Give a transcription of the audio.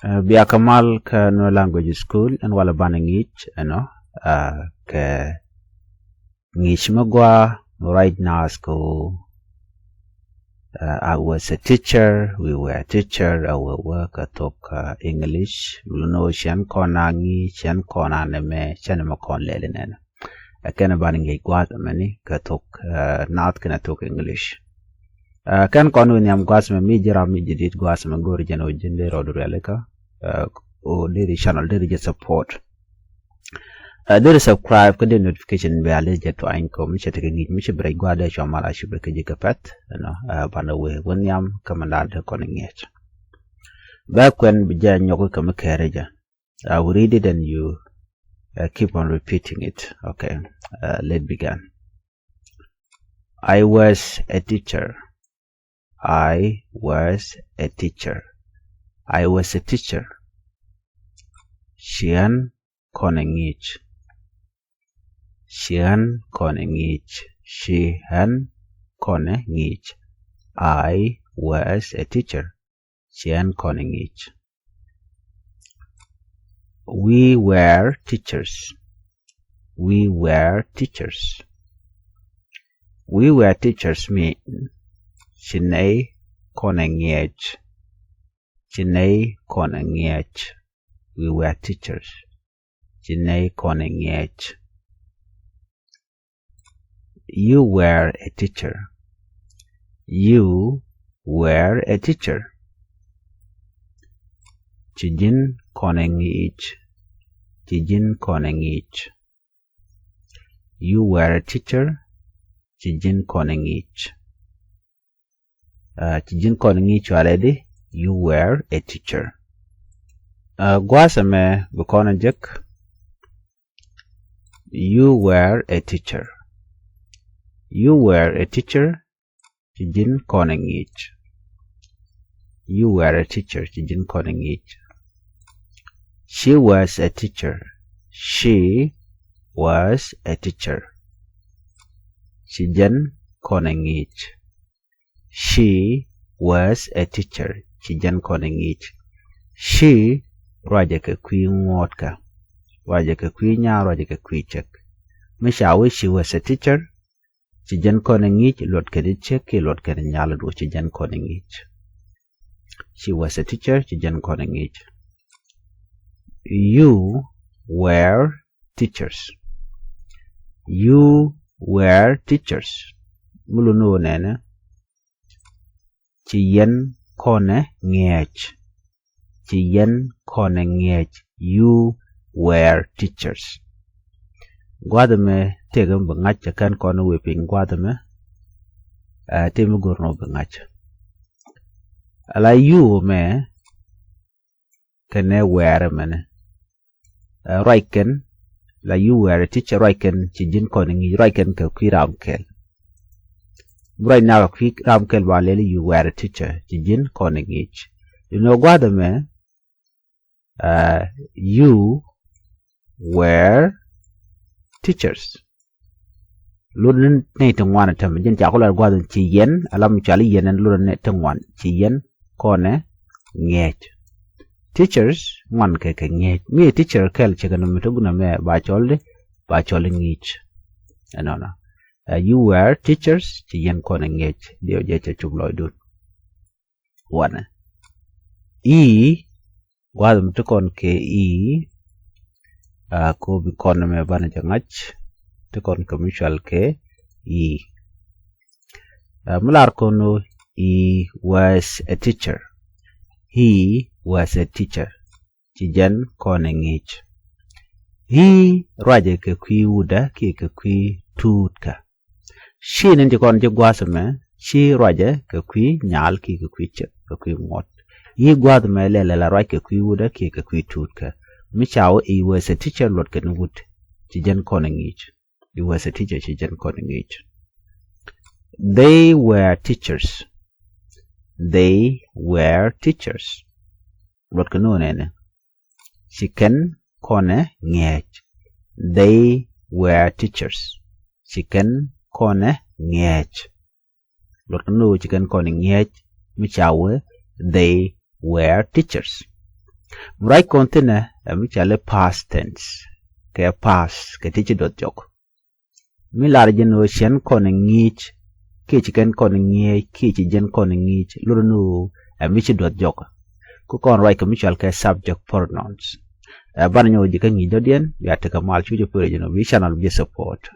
Bia Kamal ka no language school and wala banangich ka ngich magwa right now school. I was a teacher, we were a teacher, our work at talk English, no shan konangi, shan konaneme, shanama kon lelinen. I can banning a guatamani, ka talk not can talk English. Kan kono nyam gwasme mi jira mi jidit gwasme gori jano jinde rodu relika o diri channel diri je support diri subscribe kadi notification be ale je to ainko mi chete ngi mi chibre gwade chamala shibre ke jikapet bana we wonyam kamanda kono nget back when bija nyoko kam kereja I will read it and you keep on repeating it. Okay, let's begin. I was a teacher. I was a teacher. I was a teacher. Sian konengich. Sian konengich. Sian konengich. I was a teacher. Sian konengich. We were teachers. We were teachers. We were teachers mean Chinei konengich. Chinei konengich. We were teachers. Chinei konengich. You were a teacher. You were a teacher. Chijin konengich. Chijin konengich. You were a teacher. Chijin konengich. Chijin konengich already. You were a teacher. Gwasame bukonajek. You were a teacher. You were a teacher. Chijin konengich. You were a teacher. Chijin konengich. She was a teacher. She was a teacher. Chijen konengich. She was a teacher. Chijen konengich. She raja ke kwi ngotka. Raja ke kwi nya raja ke kwi chek. Mishawi she was a teacher. Chijen konengich lot ke chek ke lot ke nyala do chijen konengich. She was a teacher. Chijen konengich. You were teachers. You were teachers. Muluno nene. Chiyen kone ngech. Chiyen kone ngech. You were teachers. Guadame tegam bangacha kan kone whipping guadame. Temugurno bangacha. Ala you me kene were mene. Raiken la you were a teacher. Raiken chijin koningi. Raiken ka kwiram kel. Right now kwiram kel waleli you were a teacher. Chijin koningi. You know guadame. You were teachers. Lunan netang wana tam jen chakola guadan chiyen alam chali yen and lunan netang wan chiyen kone ngech. Teachers one ke ngech. Me teacher kel chekana mituguna me bachole ngech. No. You were teachers chiyen kone ngech. Dio jecha chugloidun. One. Guadam tukon ke ko bikon me bana jangach tukon commercial ke mular kono he was a teacher. He was a teacher. Chijan konengich. He raja ke kwi uda ke kwi tutka. She nindi kon je gwasame. She raja ke kwi nyal ke kwi chep ke kwi ngot. He guadame lele la raja ke kwi uda ke kwi tutka. Michao he was a teacher lot ken wood. Chijan konengich. He was a teacher. Chijan konengich. They were teachers. They were teachers. Lot kenu nene. Chicken kone ngech. They were teachers. Chicken kone ngech. Lot kenu chicken kone ngech. Michawe they were teachers. Right container michale past tense. Ke past ke teach dot jok. Mi large no shen kon ngich kich ken kon ngie kich jen kon ngich lurunu mich dot jok. Ku kon right ke michal ke subject pronouns. Ban nyo jika ngi dodien ya te kamal chujo pure jeno vi channel bi support.